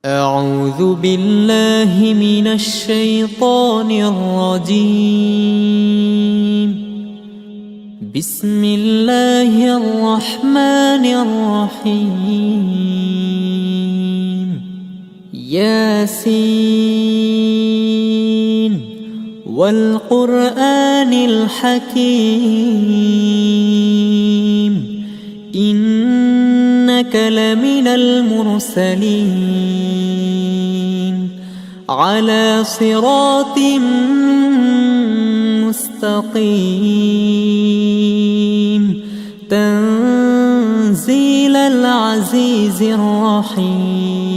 أعوذ بالله من الشيطان الرجيم. بسم الله الرحمن الرحيم. ياسين والقرآن الحكيم إنك لمن المرسلين على صراط مستقيم تنزيل العزيز الرحيم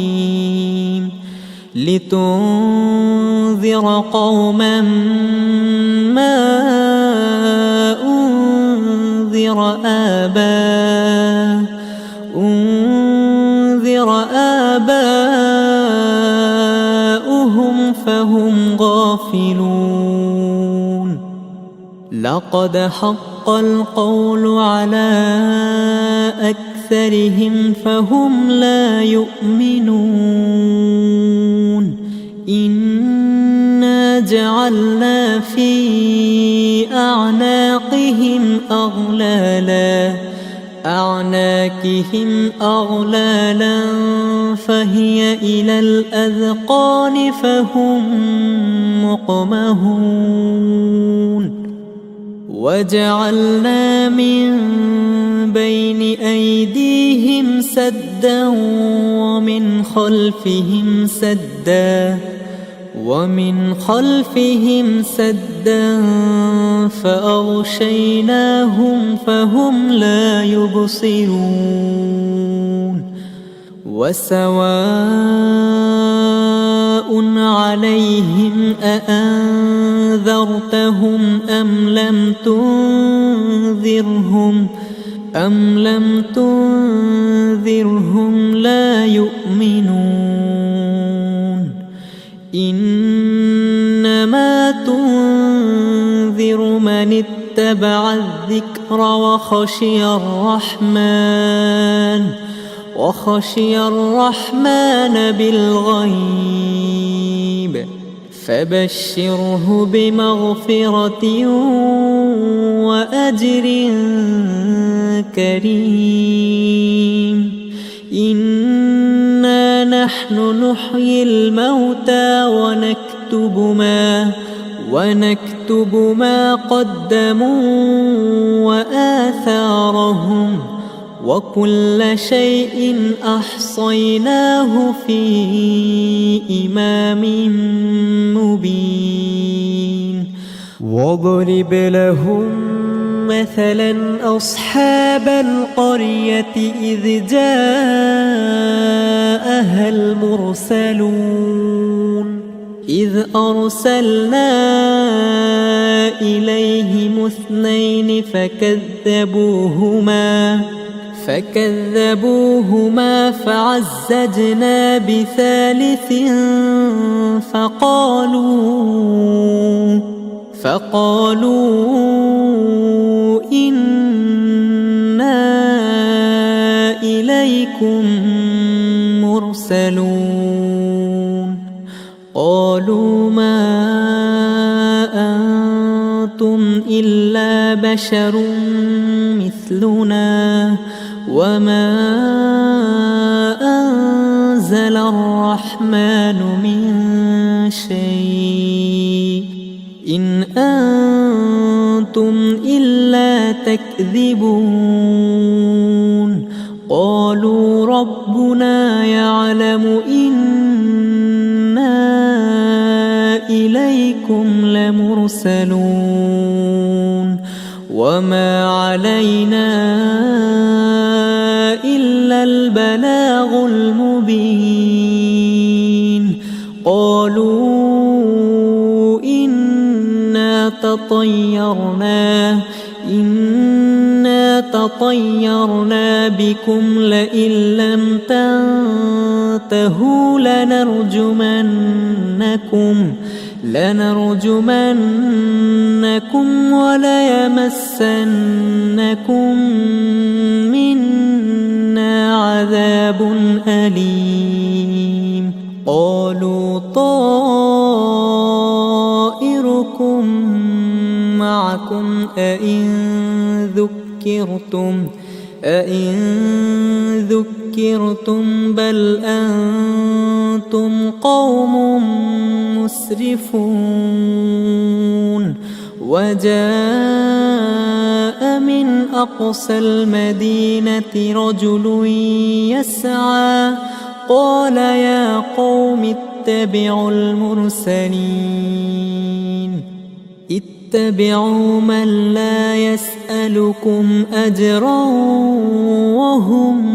لتنذر قوما ما أنذر آباؤهم فهم غافلون. لقد حق القول على أكثرهم فهم لا يؤمنون. إنا جعلنا في أعناقهم أغلالا فهي إلى الأذقان فهم مقمحون. وجعلنا من بين أيديهم سدا ومن خلفهم سدا فأغشيناهم فهم لا يبصرون. وسواء عليهم أأنذرتهم أم لم تنذرهم لا يؤمنون. إنما تنذر من اتبع الذكر وخشي الرحمن بالغيب فبشره بمغفرة وأجر كريم. إنا نحن نحيي الموتى ونكتب ما قدموا وآثارهم وكل شيء أحصيناه في إمام مبين. واضرب لهم مثلا أصحاب القرية إذ جاءها المرسلون إذ أرسلنا إليهم 2 فكذبوهما فعززنا بثالث فقالوا إنا إليكم مرسلون. قالوا ما أنتم إلا بشر مثلنا وما أنزل الرحمن من شيء إن أنتم إلا تكذبون. قالوا ربنا يعلم إنا إليكم لمرسلون وما علينا إلا البلاغ المبين. قالوا إنا تطيرنا بكم لئن لم تنتهوا لنرجمنكم وليمسنكم منا عذاب أليم. قالوا طائركم معكم أئن ذكرتم بل أنتم قوم مسرفون وجاء من أقصى المدينة رجل يسعى قال يا قوم اتبعوا المرسلين اتبعوا من لا يسألكم أجرا وهم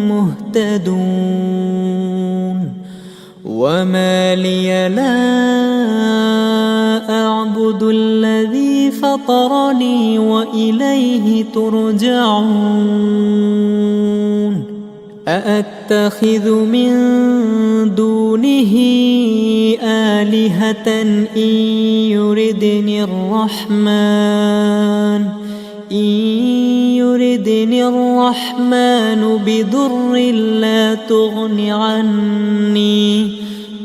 مهتدون وما لي لا أعبد الذي فطرني وإليه ترجعون أأتخذ من دونه آلهة إن يردني الرحمن بضر لا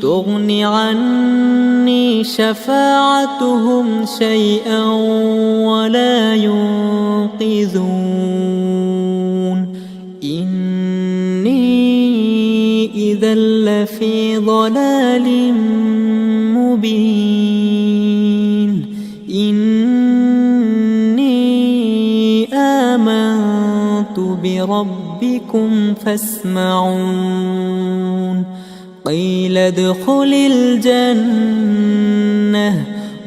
تغن عني شفاعتهم شيئا ولا ينقذون إذا لفي ضلال مبين إني آمنت بربكم فاسمعون قيل ادخل الجنة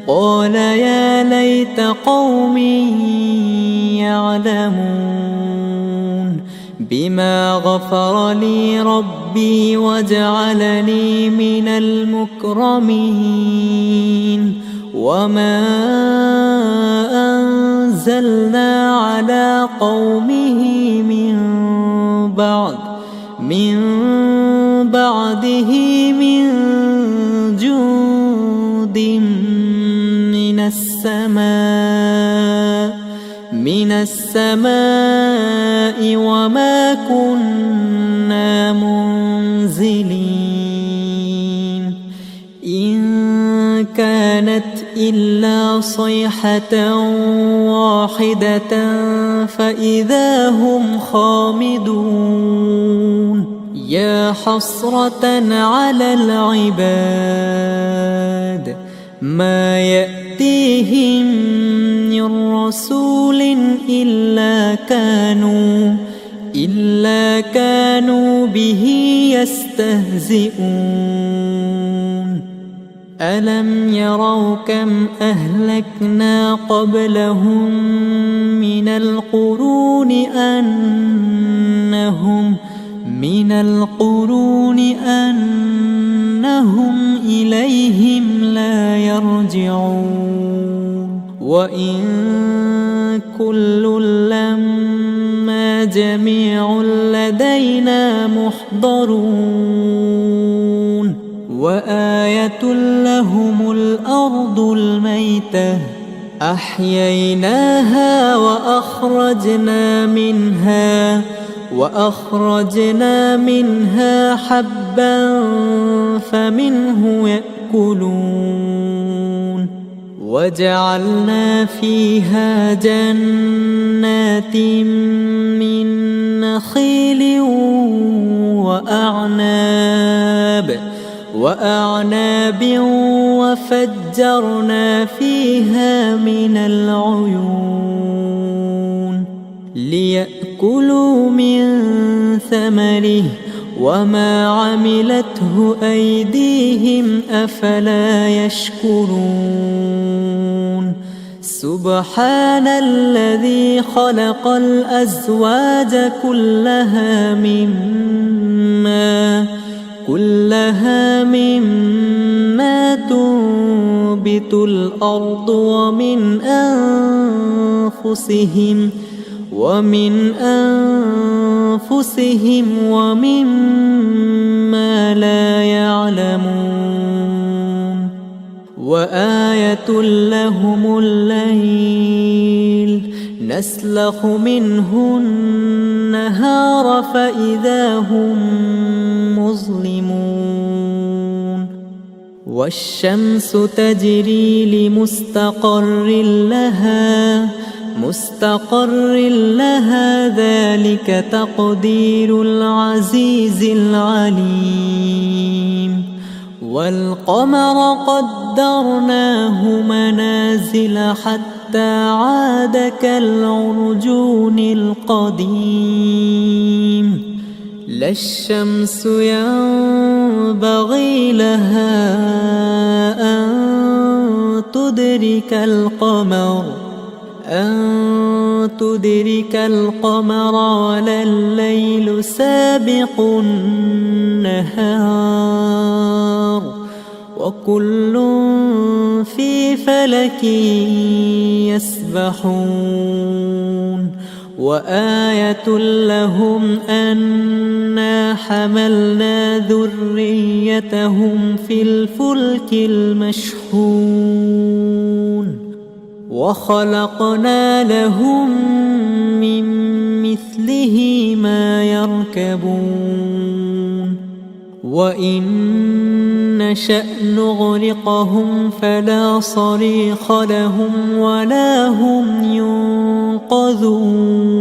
قال يا ليت قومي يعلمون بما غفر لي ربي وجعلني من المكرمين وما أنزلنا على قومه من بعده من جند من السماء وما كنا منزلين إن كانت إلا صيحة واحدة فإذا هم خامدون يا حسرة على العباد ما يأتيهم من رسول إلا كانوا به يستهزئون ألم يروا كم أهلكنا قبلهم من القرون أنهم إليهم لا يرجعون وإن كل لما جميع لدينا محضرون وآية لهم الأرض الميتة أحييناها وأخرجنا منها حبا فمنه يأكلون وجعلنا فيها جنات من نخيل وأعناب وفجرنا فيها من العيون ليأكلوا من ثمره وما عملته أيديهم أفلا يشكرون سبحان الذي خلق الأزواج كلها مما تنبت الأرض ومن أنفسهم ومما لا يعلمون وآية لهم الليل نسلخ منه النهار فإذا هم مظلمون والشمس تجري مستقر لها ذلك تقدير العزيز العليم والقمر قدرناه منازل حتى عاد كالعرجون القديم لا الشمس ينبغي لها أن تدرك القمر ولا الليل سابق النهار وكل في فلك يسبحون وآية لهم أنا حملنا ذريتهم في الفلك المشحون وخلقنا لهم من مثله ما يركبون وإن نشأ نغرقهم فلا صريخ لهم ولا هم ينقذون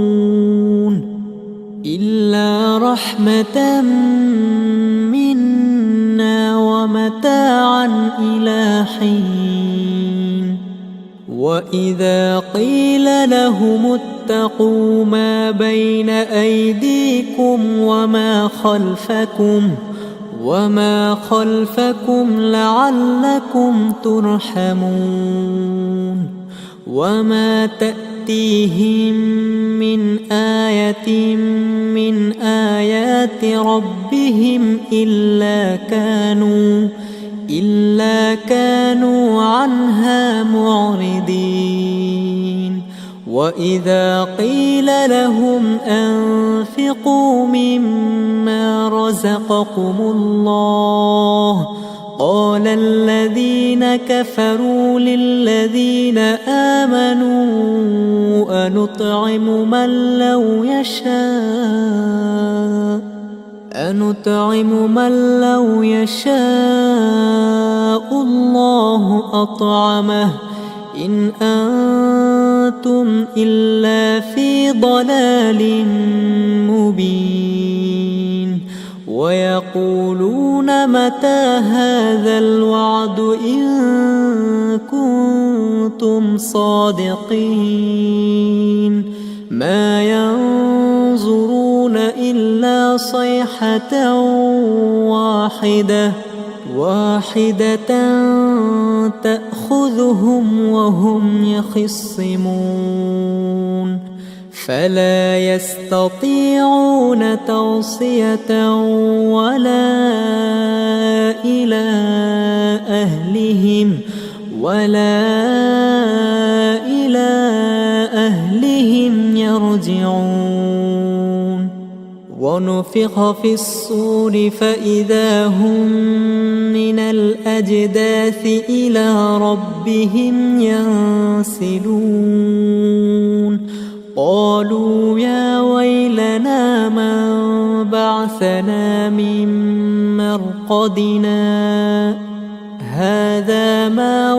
إلا رحمة منا ومتاعا إلى حين وإذا قيل لهم اتقوا ما بين أيديكم وما خلفكم لعلكم ترحمون وما تأتيهم من آية من آيات ربهم إلا كانوا عنها معرضين وإذا قيل لهم أنفقوا مما رزقكم الله قال الذين كفروا للذين آمنوا أنطعم من لو يشاء الله أطعمه إن أنتم إلا في ضلال مبين ويقولون متى هذا الوعد إن كنتم صادقين ما ينظرون إلا صيحة واحدة تأخذهم وهم يخصمون فلا يستطيعون توصية ولا إلى أهلهم يرجعون ونفخ في الصور فإذا هم من الأجداث إلى ربهم ينسلون قالوا يا ويلنا من بعثنا من مرقدنا هذا ما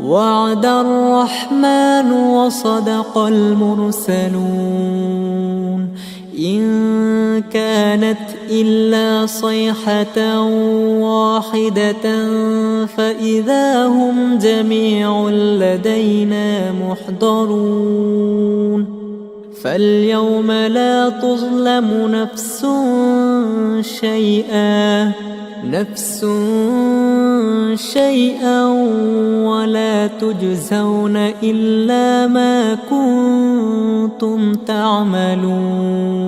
وعد الرحمن وصدق المرسلون إن كانت إلا صيحة واحدة فإذا هم جميع لدينا محضرون فاليوم لا تظلم نفس شيئا ولا تجزون إلا ما كنتم تعملون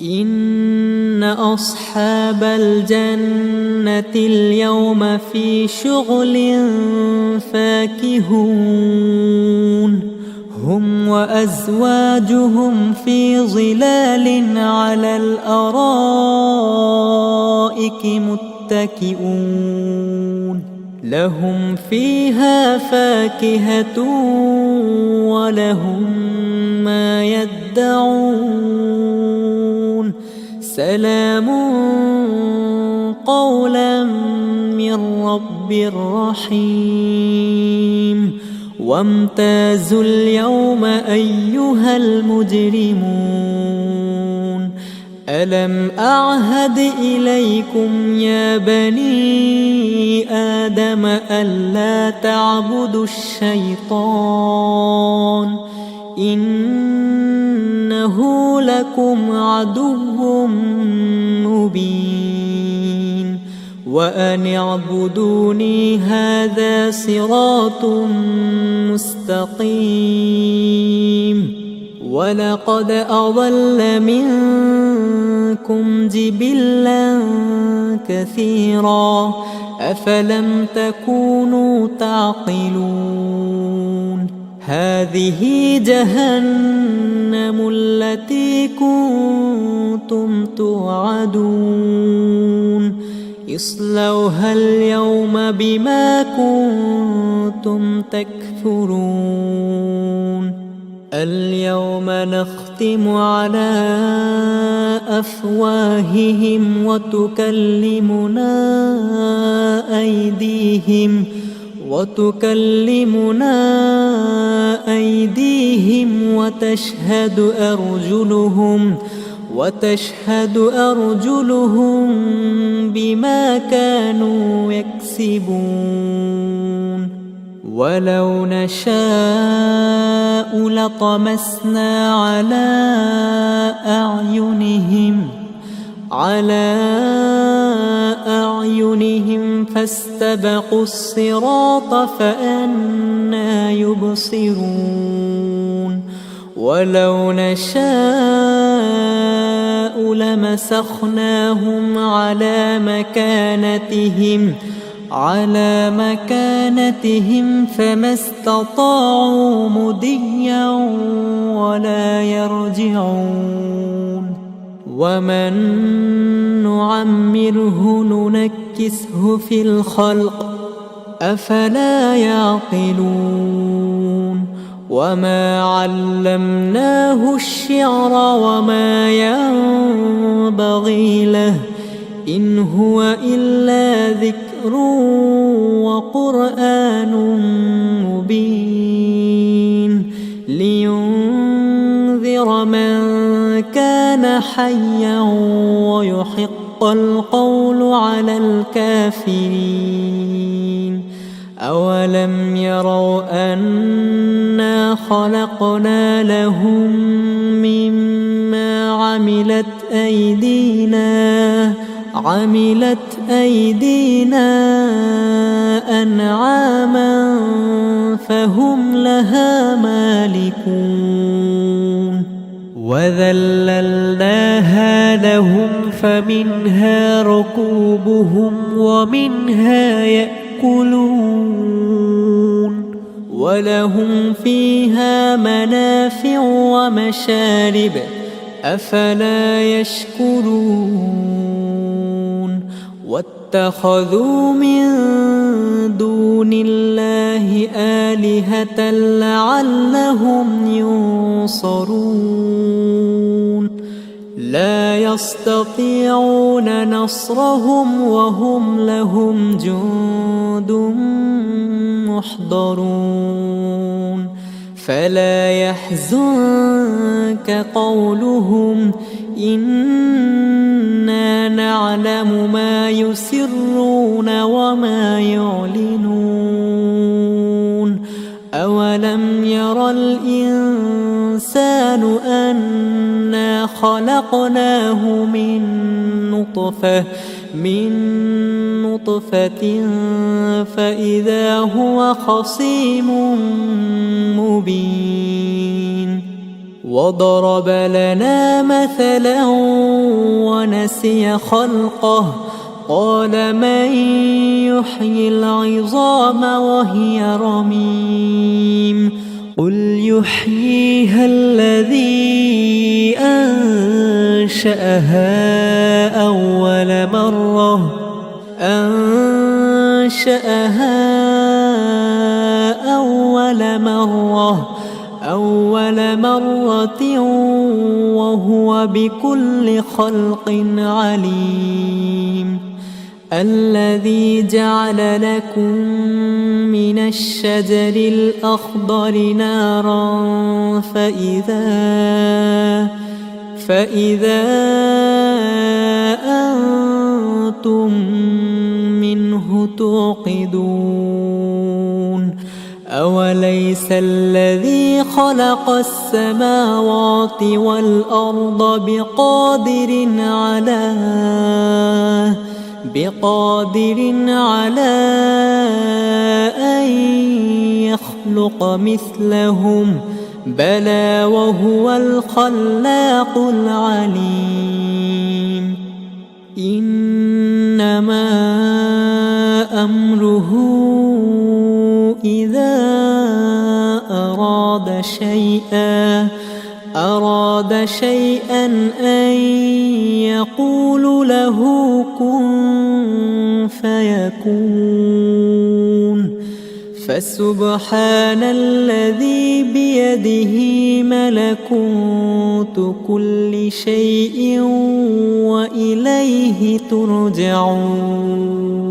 إن أصحاب الجنة اليوم في شغل فاكهون هم وأزواجهم في ظلال على الأرائك متكئون لهم فيها فاكهة ولهم ما يدعون سلام قولا من رب رحيم وامتازوا اليوم أيها المجرمون ألم أعهد إليكم يا بني آدم ألا تعبدوا الشيطان إنه لكم عدو مبين وأن اعبدوني هذا صراط مستقيم ولقد أضل منكم جبلا كثيرا أفلم تكونوا تعقلون هذه جهنم التي كنتم توعدون اصلوها اليوم بما كنتم تكفرون اليوم نختم على أفواههم وتكلمنا أيديهم وتشهد أرجلهم بما كانوا يكسبون ولو نشاء لطمسنا على أعينهم فاستبقوا الصراط فأنى يبصرون ولو نشاء لمسخناهم على مكانتهم فما استطاعوا مضيا ولا يرجعون ومن نعمره ننكسه في الخلق أفلا يعقلون وما علمناه الشعر وما ينبغي له إن هو إلا ذكر وقرآن مبين لينذر من كان حيا ويحق القول على الكافرين أولم يروا أنا خلقنا لهم مما عملت أيدينا أنعاما فهم لها مالكون وذللناها لهم فمنها ركوبهم ومنها يأكلون ولهم فيها منافع ومشارب أفلا يشكرون واتخذوا من دون الله آلهة لعلهم ينصرون لا يستطيعون نصرهم وهم لهم جند محضرون فلا يحزنك قولهم إنا نعلم ما يسرون وما يعلنون أولم ير الإنسان أنا خلقناه من نطفة فإذا هو خصيم مبين وضرب لنا مثلا ونسي خلقه قال من يحيي العظام وهي رميم قل يحييها الذي أنشأها أول مرة أنشأها أول مرة وهو بكل خلق عليم. الذي جعل لكم من الشجر الأخضر نارا فإذا أنتم منه توقدون. أوليس الذي خلق السماوات والأرض بقادر على أن يخلق مثلهم؟ بلى وهو الخلاق العليم. إنما أمره إذا أراد شيئا أن يقول له كن فيكون. فسبحان الذي بيده ملكوت كل شيء وإليه ترجعون.